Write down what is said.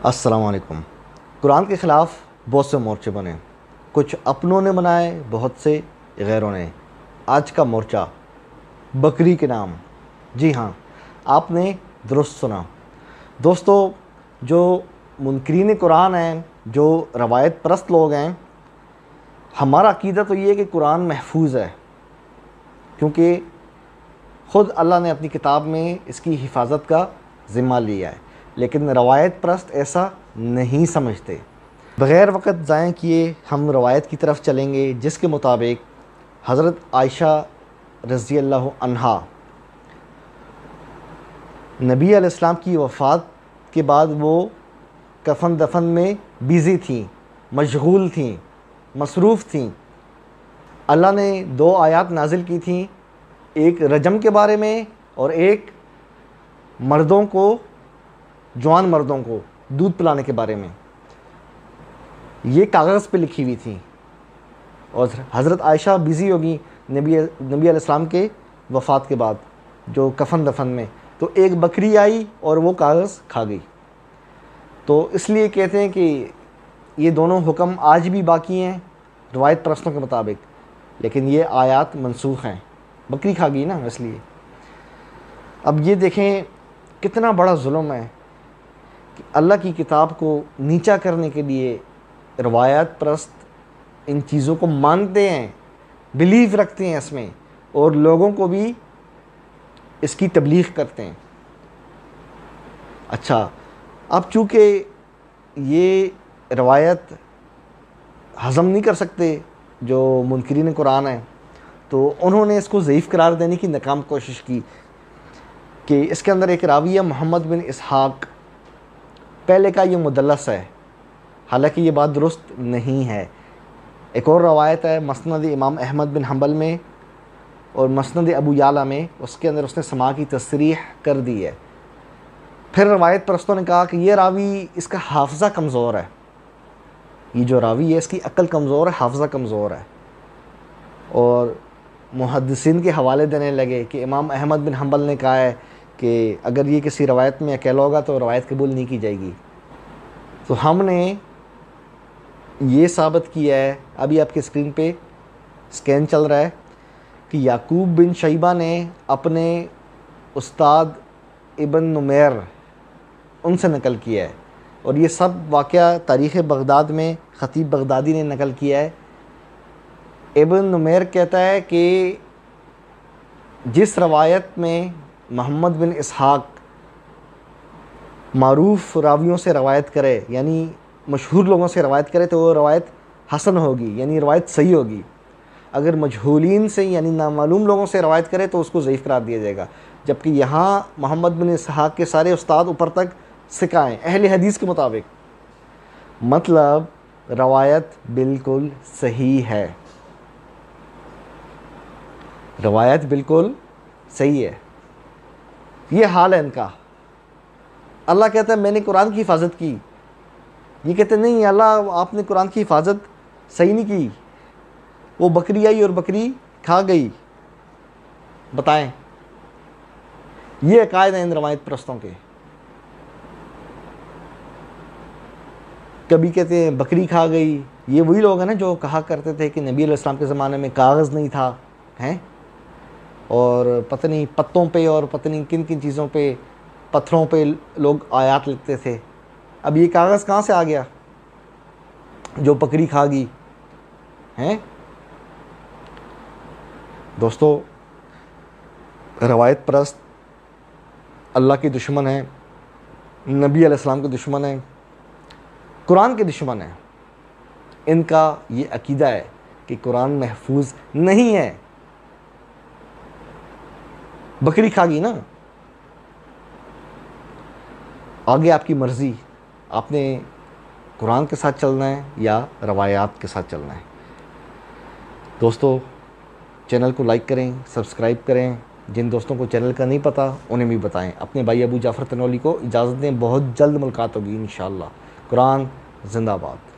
السلام علیکم۔ قرآن کے خلاف بہت سے مورچے بنے، کچھ اپنوں نے بنائے، بہت سے غیروں نے۔ آج کا مورچہ بکری کے نام۔ جی ہاں، آپ نے درست سنا۔ دوستو، جو منکرین قرآن ہیں، جو روایت پرست لوگ ہیں، ہمارا عقیدہ تو یہ ہے کہ قرآن محفوظ ہے، کیونکہ خود اللہ نے اپنی کتاب میں اس کی حفاظت کا ذمہ لیا ہے، لیکن روایت پرست ایسا نہیں سمجھتے۔ بغیر وقت ضائع کیے ہم روایت کی طرف چلیں گے، جس کے مطابق حضرت عائشہ رضی اللہ عنہا نبی علیہ السلام کی وفات کے بعد وہ کفن دفن میں بیزی تھیں، مشغول تھیں، مصروف تھیں۔ اللہ نے 2 آیات نازل کی تھیں، ایک رجم کے بارے میں اور ایک مردوں کو، جوان مردوں کو دودھ پلانے کے بارے میں۔ یہ کاغذ پہ لکھی ہوئی تھیں، اور حضرت عائشہ بزی ہوگی نبی علیہ السلام کے وفات کے بعد جو کفن دفن میں، تو ایک بکری آئی اور وہ کاغذ کھا گئی۔ تو اس لیے کہتے ہیں کہ یہ دونوں حکم آج بھی باقی ہیں روایت پرستوں کے مطابق، لیکن یہ آیات منسوخ ہیں۔ بکری کھا گئی نا، اس لیے۔ اب یہ دیکھیں کتنا بڑا ظلم ہے کہ اللہ کی کتاب کو نیچا کرنے کے لیے روایت پرست ان چیزوں کو مانتے ہیں، بلیف رکھتے ہیں اس میں، اور لوگوں کو بھی اس کی تبلیغ کرتے ہیں۔ اچھا، اب چونکہ یہ روایت ہضم نہیں کر سکتے جو منکرین قرآن ہیں، تو انہوں نے اس کو ضعیف قرار دینے کی ناکام کوشش کی کہ اس کے اندر ایک راوی ہے محمد بن اسحاق، پہلے کا یہ مدلس ہے، حالانکہ یہ بات درست نہیں ہے۔ ایک اور روایت ہے مسند امام احمد بن حنبل میں اور مسند ابو یعلیٰ میں، اس کے اندر اس نے سماع کی تصریح کر دی ہے۔ پھر روایت پرستوں نے کہا کہ یہ راوی، اس کا حافظہ کمزور ہے، یہ جو راوی ہے اس کی عقل کمزور ہے، حافظہ کمزور ہے، اور محدثین کے حوالے دینے لگے کہ امام احمد بن حنبل نے کہا ہے کہ اگر یہ کسی روایت میں اکیلا ہوگا تو روایت قبول نہیں کی جائے گی۔ تو ہم نے یہ ثابت کیا ہے، ابھی آپ کے اسکرین پہ سکین چل رہا ہے، کہ یعقوب بن شیبہ نے اپنے استاد ابن نمیر ان سے نقل کیا ہے، اور یہ سب واقعہ تاریخ بغداد میں خطیب بغدادی نے نقل کیا ہے۔ ابن نمیر کہتا ہے کہ جس روایت میں محمد بن اسحاق معروف راویوں سے روایت کرے، یعنی مشہور لوگوں سے روایت کرے، تو وہ روایت حسن ہوگی، یعنی روایت صحیح ہوگی۔ اگر مجہولین سے یعنی نامعلوم لوگوں سے روایت کرے تو اس کو ضعیف قرار دیا جائے گا، جبکہ یہاں محمد بن اسحاق کے سارے استاد اوپر تک ثقہ ہیں اہل حدیث کے مطابق، مطلب روایت بالکل صحیح ہے، روایت بالکل صحیح ہے۔ یہ حال ہے ان کا۔ اللہ کہتا ہے میں نے قرآن کی حفاظت کی، یہ کہتے ہیں نہیں اللہ آپ نے قرآن کی حفاظت صحیح نہیں کی، وہ بکری آئی اور بکری کھا گئی۔ بتائیں، یہ عقائد ہیں ان روایت پرستوں کے۔ کبھی کہتے ہیں بکری کھا گئی، یہ وہی لوگ ہیں نا جو کہا کرتے تھے کہ نبی علیہ السلام کے زمانے میں کاغذ نہیں تھا، ہیں، اور پتہ نہیں پتوں پہ اور پتہ نہیں کن کن چیزوں پہ، پتھروں پہ لوگ آیات لکھتے تھے۔ اب یہ کاغذ کہاں سے آ گیا جو بکری کھا گئی، ہیں؟ دوستو، روایت پرست اللہ کے دشمن ہیں، نبی علیہ السلام کے دشمن ہیں، قرآن کے دشمن ہیں۔ ان کا یہ عقیدہ ہے کہ قرآن محفوظ نہیں ہے۔ بکری کھا گئی نا، آگے آپ کی مرضی، آپ نے قرآن کے ساتھ چلنا ہے یا روایات کے ساتھ چلنا ہے۔ دوستو، چینل کو لائک کریں، سبسکرائب کریں، جن دوستوں کو چینل کا نہیں پتہ انہیں بھی بتائیں۔ اپنے بھائی ابو جعفر تنولی کو اجازت دیں، بہت جلد ملاقات ہوگی انشاءاللہ۔ قرآن زندہ باد۔